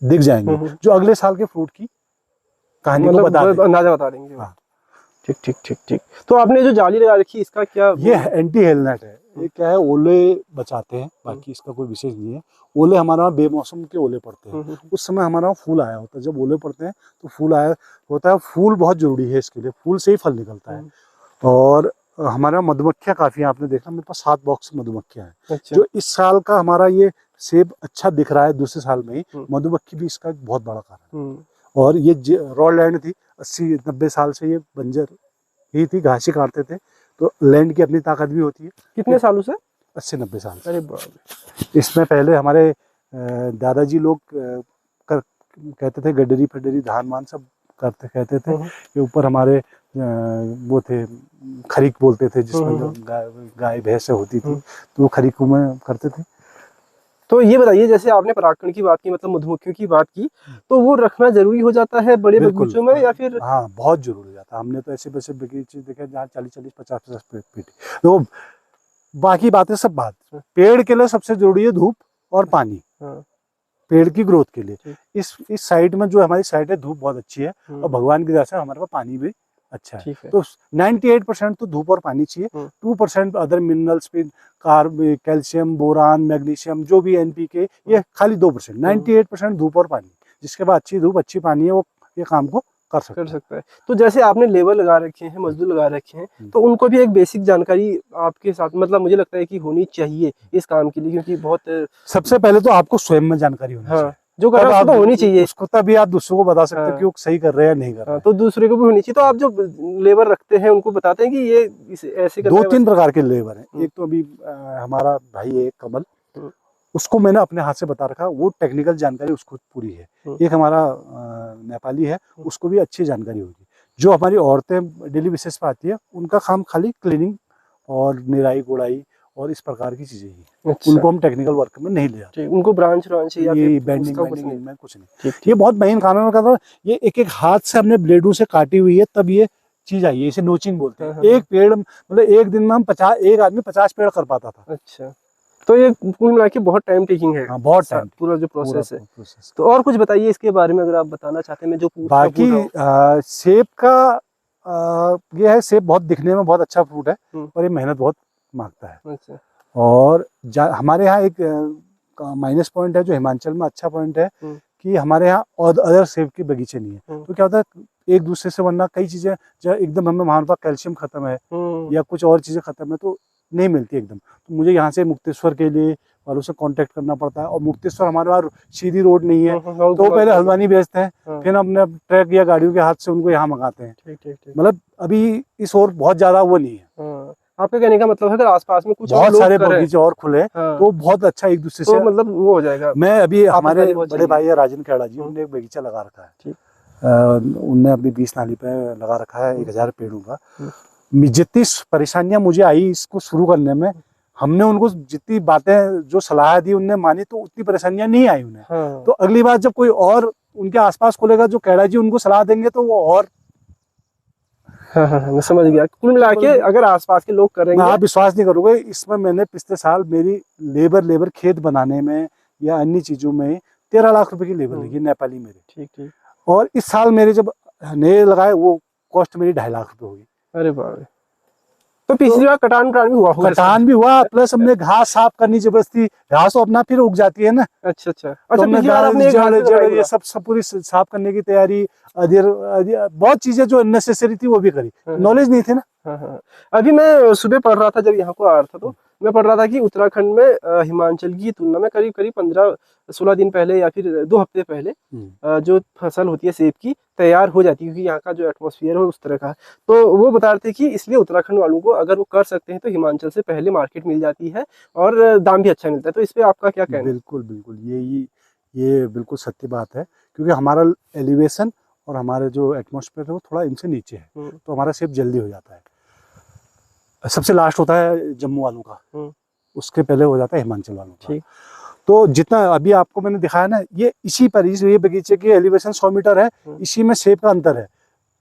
दिख जाएंगे जो अगले साल के फ्रूट की कहानी मतलब को बता अंदाजा बता देंगे। हाँ। ठीक ठीक ठीक ठीक। तो आपने जो जाली लगा रखी है, इसका क्या? ये एंटी हेल नेट है। ये क्या है, ओले बचाते हैं, बाकी इसका कोई विशेष नहीं है। ओले हमारा बेमौसम के ओले पड़ते हैं, उस समय हमारा फूल आया होता है। जब ओले पड़ते हैं तो फूल आया होता है। फूल बहुत जरूरी है इसके लिए, फूल से ही फल निकलता है। और हमारा मधुमक्खियाँ काफी हैं, आपने देखा मेरे पास 7 बॉक्स मधुमक्खियाँ हैं। अच्छा। जो इस साल का हमारा ये सेब अच्छा दिख रहा है, दूसरे साल में ही मधुमक्खी भी इसका बहुत बड़ा कारण है। और ये रॉ लैंड थी, 80-90 साल से ये बंजर ही थी, घासी काटते थे। तो लैंड की अपनी ताकत भी होती है। कितने सालों से? 80-90 साल से। अरे बाप। इसमें पहले हमारे दादाजी लोग कहते थे गडरी फडरी धान वान सब कहते थे। ये ऊपर हमारे वो थे, खरीक बोलते थे, जिसमें गाय भैंस होती थी, तो वो खरीकों में करते थे। तो ये बताइए, जैसे आपने परागकण की बात की, मतलब मधुमक्खियों की बात की, तो वो रखना जरूरी हो जाता है बड़े बगीचों में या फिर? हाँ, बहुत जरूरी हो जाता है। हमने तो ऐसे वैसे बगीचे देखे जहाँ 40-40, 50-50 पेड़। तो बाकी बातें सब बात, पेड़ के लिए सबसे जरूरी है धूप और पानी। पेड़ की ग्रोथ के लिए इस साइड में जो हमारी साइड है, धूप बहुत अच्छी है और भगवान की दया से हमारे पास पानी भी अच्छा है। तो 98% तो धूप और पानी चाहिए, 2% अदर मिनरल्स भी, कार्ब, कैल्शियम, बोरान, मैग्नीशियम, जो भी NPK, ये खाली 2%। 98% धूप और पानी, जिसके बाद अच्छी धूप अच्छी पानी है, वो ये काम को कर सकता है। तो जैसे आपने लेबर लगा रखे हैं, मजदूर लगा रखे हैं, तो उनको भी एक बेसिक जानकारी आपके साथ, मतलब मुझे लगता है कि होनी चाहिए इस काम के लिए, क्योंकि बहुत सबसे पहले तो आपको स्वयं में जानकारी होनी चाहिए। जो कर रहा है तो होनी चाहिए उसको, तभी आप दूसरों को बता सकते हैं कि वो सही कर रहे हैं या नहीं कर रहे हैं। तो दूसरे को भी होनी चाहिए। तो आप जो लेबर रखते हैं उनको बताते हैं कि ये ऐसे करना है? 2-3 प्रकार के लेबर हैं। एक तो अभी हमारा भाई है कमल, उसको मैंने अपने हाथ से बता रखा, वो टेक्निकल जानकारी उसको पूरी है। एक हमारा नेपाली है, उसको भी अच्छी जानकारी होगी। जो हमारी औरतें डेली बेसिस पे आती है, उनका काम खाली क्लीनिंग और निराई गुड़ाई और इस प्रकार की चीजें ही। अच्छा। उनको हम टेक्निकल वर्क में नहीं ले जाते। उनको ब्रांच या ये बेंडिंग में कुछ नहीं। ये बहुत महीन काम है। मैं ये एक हाथ से हमने ब्लेडों से काटी हुई है, तब ये चीज आई है। इसे नोचिंग बोलते हैं। एक पेड़ मतलब एक दिन में हम 50, एक आदमी 50 पेड़ कर पाता था। अच्छा। तो ये कुल मिला के बहुत टाइम टेकिंग है। हाँ, बहुत टाइम, पूरा जो प्रोसेस है। तो और कुछ बताइए इसके बारे में, अगर आप बताना चाहते हैं। मैं जो बाकी सेब का ये है, सेब बहुत दिखने में बहुत अच्छा फ्रूट है और ये मेहनत बहुत मांगता है। अच्छा। और हमारे यहाँ एक माइनस पॉइंट है जो हिमाचल में अच्छा पॉइंट है कि हमारे यहाँ और अदर सेब के बगीचे नहीं है। तो क्या होता है, एक दूसरे से, वरना कई चीजें जो एकदम हमें वहाँ पर कैल्शियम खत्म है या कुछ और चीजें खत्म है, तो नहीं मिलती एकदम। तो मुझे यहाँ से मुक्तेश्वर के लिए वालों से कांटेक्ट करना पड़ता है, और मुक्तेश्वर हमारे वहाँ सीधी रोड नहीं है, तो पहले हल्द्वानी भेजते हैं, फिर हमने ट्रक या गाड़ियों के हाथ से उनको यहाँ मंगाते हैं। ठीक ठीक ठीक। मतलब अभी इस ओर बहुत ज्यादा वो नहीं है। आपके कहने का मतलब है अगर आसपास में कुछ बहुत सारे बगीचे और खुले तो बहुत अच्छा एक दूसरे से मतलब वो हो जाएगा। मैं अभी हमारे बड़े भाई है राजन खेड़ा जी, उन्होंने एक बगीचा लगा रखा है, उनने अपनी 20 नाली पे लगा रखा है 1000 पेड़ों का। जितनी परेशानियां मुझे आई इसको शुरू करने में, हमने उनको जितनी बातें जो सलाह दी उनने मानी, तो उतनी परेशानियां नहीं आई उन्हें। तो अगली बार जब कोई और उनके आसपास खोलेगा जो कैड़ा जी उनको सलाह देंगे तो वो और मैं समझ गया। कुल मिला के अगर आसपास के लोग करेंगे, आप विश्वास नहीं करोगे, इसमें मैंने पिछले साल मेरी लेबर खेत बनाने में या अन्य चीजों में 13 लाख रुपए की लेबर लगी नेपाली मेरे। ठीक ठीक। और इस साल मेरे जब नए लगाए वो कॉस्ट मेरी 2.5 लाख रुपए होगी। अरे बाप, तो पिछली बार कटान भी हुआ होगा? कटान भी हुआ, प्लस हमने घास साफ करनी जबरदस्ती, घास तो अपना फिर उग जाती है ना। अच्छा अच्छा। तो हमने ये सब पूरी साफ करने की तैयारी, बहुत चीजें जो नेसेसरी थी वो भी करी, नॉलेज नहीं थे ना। अभी मैं सुबह पढ़ रहा था, जब यहाँ को आ रहा था तो मैं पढ़ रहा था कि उत्तराखंड में हिमाचल की तुलना में करीब करीब 15-16 दिन पहले या फिर 2 हफ्ते पहले जो फसल होती है सेब की तैयार हो जाती है, क्योंकि यहाँ का जो एटमॉस्फेयर है उस तरह का है। तो वो बता रहे थे कि इसलिए उत्तराखंड वालों को अगर वो कर सकते हैं तो हिमाचल से पहले मार्केट मिल जाती है और दाम भी अच्छा मिलता है। तो इस पे आपका क्या कहना है? बिल्कुल बिल्कुल, ये बिल्कुल सत्य बात है, क्योंकि हमारा एलिवेशन और हमारे जो एटमॉस्फेयर है वो थोड़ा इनसे नीचे है, तो हमारा सेब जल्दी हो जाता है। सबसे लास्ट होता है जम्मू वालों का, उसके पहले हो जाता है हिमाचल वालों का। तो जितना अभी आपको मैंने दिखाया ना, ये इसी पर ये बगीचे की एलिवेशन 100 मीटर है, इसी में सेब का अंतर है।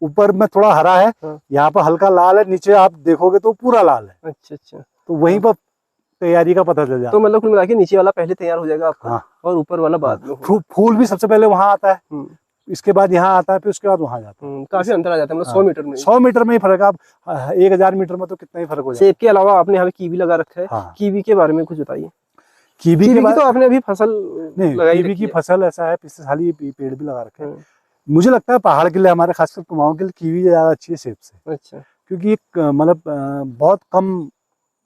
ऊपर में थोड़ा हरा है, यहाँ पर हल्का लाल है, नीचे आप देखोगे तो पूरा लाल है। अच्छा अच्छा। तो वहीं पर तैयारी का पता चल जाता है। तो मतलब कुल मिला के नीचे वाला पहले तैयार हो जाएगा आपका, और ऊपर वाला बाद में। फूल भी सबसे पहले वहां आता है, इसके बाद यहाँ आता है, फिर उसके बाद वहां जाता है। काफी अंतर आ जाता है, मतलब 100 मीटर में। 100 मीटर में ही फर्क है। आप 1000 मीटर में तो कितना ही फर्क हो जाता है। सेब के अलावा आपने यहाँ कीवी लगा रखा है, कीवी के बारे में कुछ बताइए। कीवी की तो आपने अभी फसल नहीं, कीवी की फसल ऐसा है, पिछले साल ये पेड़ भी लगा रखे हैं। मुझे लगता है पहाड़ के लिए, हमारे खासकर कुमाऊं के लिए कीवी ज्यादा अच्छी है सेब से। अच्छा। क्योंकि एक मतलब बहुत कम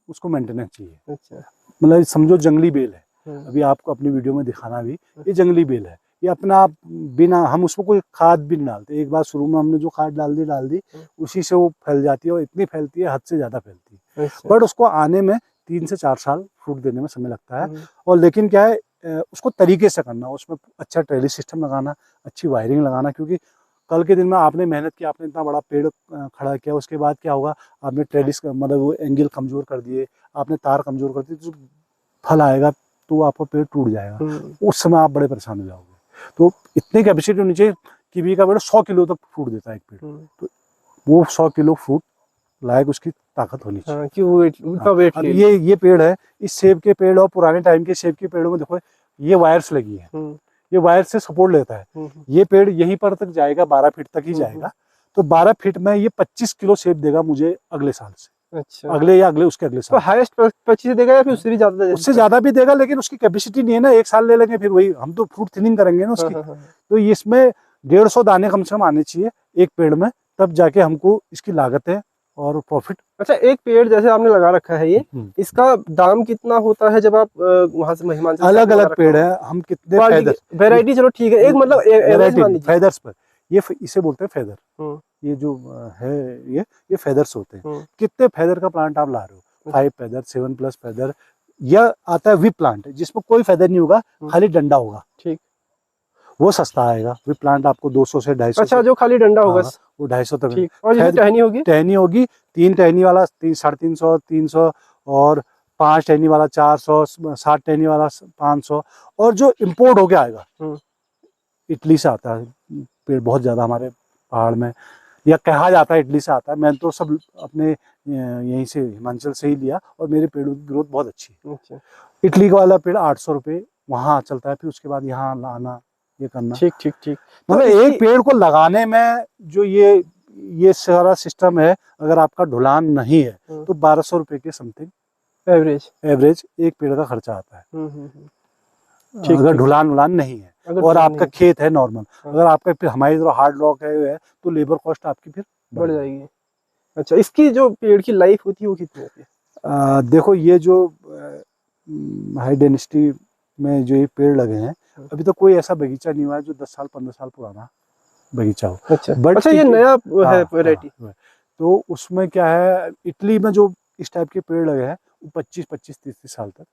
उसको मेंटेनेंस चाहिए। अच्छा। मतलब समझो जंगली बेल है, अभी आपको अपनी वीडियो में दिखाना भी, ये जंगली बेल है, ये अपना बिना, हम उसको कोई खाद भी नहीं डालते। एक बार शुरू में हमने जो खाद डाल दी उसी से वो फैल जाती है, और इतनी फैलती है, हद से ज्यादा फैलती है। बट उसको आने में 3 से 4 साल फ्रूट देने में समय लगता है। और लेकिन क्या है, उसको तरीके से करना, उसमें अच्छा ट्रेलिस सिस्टम लगाना, अच्छी वायरिंग लगाना, क्योंकि कल के दिन में आपने मेहनत की, आपने इतना बड़ा पेड़ खड़ा किया, उसके बाद क्या होगा, आपने ट्रेलिस मतलब वो एंगल कमजोर कर दिए, आपने तार कमजोर कर दिए, तो फल आएगा तो आपका पेड़ टूट जाएगा, उस समय आप बड़े परेशान हो जाओगे। तो इतनी कैपेसिटी होनी चाहिए। कीवी का पेड़ 100 किलो तक फ्रूट देता है एक पेड़, तो वो 100 किलो फ्रूट लायक उसकी ताकत होनी चाहिए। कि वो वेट ये पेड़ है, इस सेब के पेड़ और पुराने टाइम के सेब के पेड़ों में देखो ये वायर्स लगी है, ये वायर से सपोर्ट लेता है। ये पेड़ यहीं पर तक जाएगा, 12 फीट तक ही जाएगा, तो 12 फीट में ये 25 किलो सेब देगा मुझे अगले साल से। अच्छा। अगले या उसके अगले साल। तो हाईएस्ट 25 देगा या फिर उससे भी ज्यादा? उससे ज्यादा भी देगा, लेकिन उसकी कैपेसिटी नहीं है ना, एक साल ले लेंगे फिर वही, हम तो फ्रूट थिनिंग करेंगे ना उसकी। तो इसमें 150 दाने कम से कम आने चाहिए एक पेड़ में, तब जाके हमको इसकी लागत है और प्रॉफिट। अच्छा, एक पेड़ जैसे आपने लगा रखा है ये, इसका दाम कितना होता है जब आप वहां से हिमाचल? अलग अलग पेड़ है, हम कितने वैरायटी, चलो ठीक है, एक मतलब फेदर्स पर, ये इसे बोलते हैं फेदर। ये जो है ये फेदर्स होते हैं। कितने फेदर का प्लांट आप ला रहे हो? 5 फेदर, 7+ फेदर, यह आता है विप प्लांट, जिसमें कोई फेदर नहीं होगा, खाली डंडा होगा। ठीक, वो सस्ता आएगा। विप प्लांट आपको 200 से 250। अच्छा, जो खाली डंडा होगा वो 250 तक। और टहनी होगी? टहनी होगी 3 टहनी वाला 350, 300, और 5 टहनी वाला 400, 7 टहनी वाला 500। और जो इम्पोर्ट होके आएगा, इटली से आता है पेड़ बहुत ज्यादा हमारे पहाड़ में, या कहा जाता है इटली से आता है। मैंने तो सब अपने यहीं से हिमाचल से ही लिया, और मेरे पेड़ों की ग्रोथ बहुत अच्छी है। अच्छा। इटली का वाला पेड़ 800 रुपये वहाँ चलता है, फिर उसके बाद यहाँ लाना, ये करना। ठीक ठीक ठीक। मतलब एक पेड़ को लगाने में जो ये सारा सिस्टम है, अगर आपका ढुलान नहीं है तो 1200 रुपये के समथिंग एवरेज एक पेड़ का खर्चा आता है। अगर ढुलान नहीं है और आपका खेत है नॉर्मल, अगर आपका फिर हमारी तरह हार्ड रॉक है तो लेबर कॉस्ट आपकी फिर बढ़ जाएगी। अच्छा, इसकी जो पेड़ की लाइफ होती है वो कितनी होती है? देखो ये जो हाई डेंसिटी में जो ये पेड़ लगे हैं, अभी तो कोई ऐसा बगीचा नहीं हुआ है जो 10 साल 15 साल पुराना बगीचा हो। अच्छा बट अच्छा, ये ठीक है, नया है हाँ, वैरायटी। हाँ। तो उसमें क्या है, इटली में जो इस टाइप के पेड़ लगे हैं वो 25-25 30 साल तक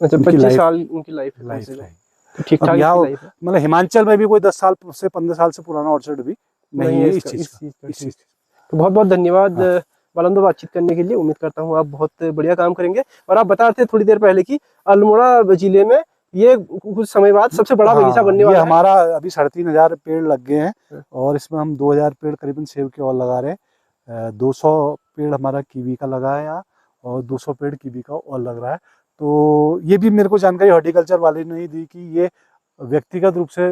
अच्छा, उनकी 25 लाइफ साल उनकी लाइफ है कम लाइफ से कम। है। तो ठीक अब ठाक यहाँ इसकी लाइफ है। मतलब हिमाचल में भी कोई 10 साल से 15 साल से पुराना ऑर्चर्ड भी नहीं है इस चीज इस का, चीज़ का। इस ठीक, चीज तो बहुत बहुत धन्यवाद हाँ। बालंदो बातचीत करने के लिए। उम्मीद करता हूँ आप बहुत बढ़िया काम करेंगे। और आप बता रहे थे थोड़ी देर पहले कि अल्मोड़ा जिले में ये कुछ समय बाद सबसे बड़ा बगीचा हाँ, बनने ये वाला है। हमारा अभी 3,500 पेड़ लग गए हैं हाँ। और इसमें हम 2,000 पेड़ करीबन सेब के और लगा रहे हैं। 200 पेड़ हमारा कीवी का लगा है यहाँ और 200 पेड़ कीवी का और लग रहा है। तो ये भी मेरे को जानकारी हॉर्टिकल्चर वाले ने ही दी कि ये व्यक्तिगत रूप से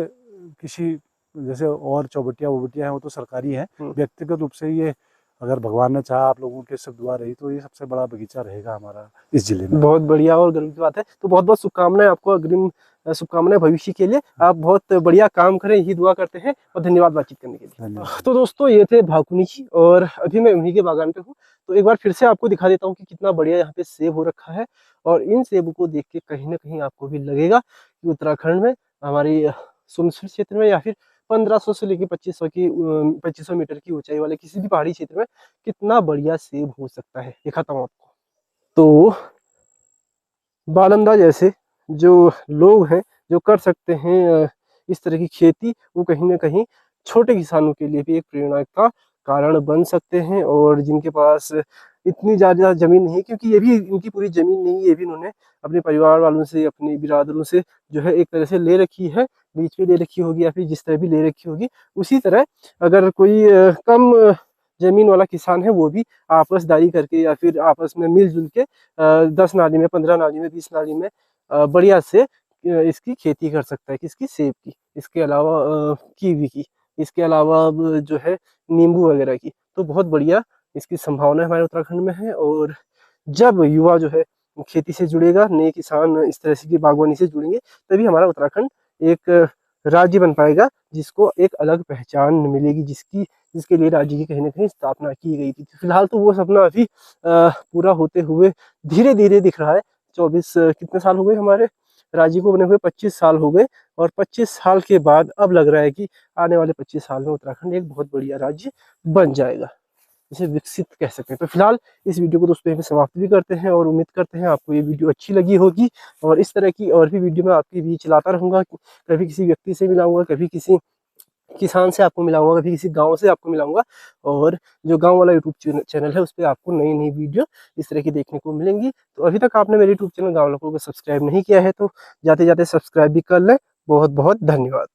किसी, जैसे और चौबटिया वोबटिया हैं वो तो सरकारी हैं, व्यक्तिगत रूप से ये अगर भगवान ने चाहा, आप लोगों के सब दुआ रही, तो ये सबसे बड़ा बगीचा रहेगा हमारा इस जिले में। बहुत बढ़िया और गर्व की बात है। तो बहुत बहुत शुभकामनाएं आपको, अग्रिम शुभकामनाएं भविष्य के लिए। आप बहुत बढ़िया काम करें, यही दुआ करते हैं। और धन्यवाद बातचीत करने के लिए। धन्यवाद। तो दोस्तों ये थे भाकुनी जी और अभी मैं उन्हीं के बागान पे हूँ। तो एक बार फिर से आपको दिखा देता हूँ कि कितना बढ़िया यहाँ पे सेब हो रखा है। और इन सेब को देख के कहीं ना कहीं आपको भी लगेगा कि उत्तराखंड में, हमारी सुनसर क्षेत्र में, या फिर 1500 से लेकर 2500 मीटर की ऊंचाई वाले किसी भी पहाड़ी क्षेत्र में कितना बढ़िया सेब हो सकता है, दिखाता हूँ आपको। तो बालंदा जैसे जो लोग हैं जो कर सकते हैं इस तरह की खेती, वो कहीं ना कहीं छोटे किसानों के लिए भी एक प्रेरणा का कारण बन सकते हैं। और जिनके पास इतनी ज़्यादा ज़मीन नहीं है, क्योंकि ये भी इनकी पूरी ज़मीन नहीं है, ये भी इन्होंने अपने परिवार वालों से, अपनी बिरादरों से जो है एक तरह से ले रखी है, बीच में ले रखी होगी या फिर जिस तरह भी ले रखी होगी उसी तरह। अगर कोई कम जमीन वाला किसान है वो भी आपसदारी करके या फिर आपस में मिलजुल के 10 नाली में, 15 नाली में, 20 नाली में बढ़िया से इसकी खेती कर सकता है। किसकी? सेब की। इसके अलावा कीवी की। इसके अलावा अब जो है नींबू वगैरह की। तो बहुत बढ़िया इसकी संभावना हमारे उत्तराखंड में है। और जब युवा जो है खेती से जुड़ेगा, नए किसान इस तरह से की बागवानी से जुड़ेंगे, तभी हमारा उत्तराखंड एक राज्य बन पाएगा जिसको एक अलग पहचान मिलेगी, जिसके लिए राज्य की कहीं ना कहीं स्थापना की गई थी। फिलहाल तो वो सपना अभी पूरा होते हुए धीरे धीरे दिख रहा है। 24 कितने साल हो गए हमारे राज्य को बने हुए? 25 साल हो गए। और 25 साल के बाद अब लग रहा है कि आने वाले 25 साल में उत्तराखंड एक बहुत बढ़िया राज्य बन जाएगा, इसे विकसित कह सकते हैं। तो फिलहाल इस वीडियो को दोस्तों यहीं पे समाप्त भी करते हैं और उम्मीद करते हैं आपको ये वीडियो अच्छी लगी होगी। और इस तरह की और भी वीडियो मैं आपके बीच चलाता रहूँगा। कभी किसी व्यक्ति से मिलाऊंगा, कभी किसी किसान से आपको मिलाऊंगा, कभी किसी गांव से आपको मिलाऊंगा। और जो गांव वाला यूट्यूब चैनल है उस पर आपको नई नई वीडियो इस तरह की देखने को मिलेंगी। तो अभी तक आपने मेरे यूट्यूब चैनल गाँव लोगों को सब्सक्राइब नहीं किया है तो जाते जाते सब्सक्राइब भी कर लें। बहुत बहुत धन्यवाद।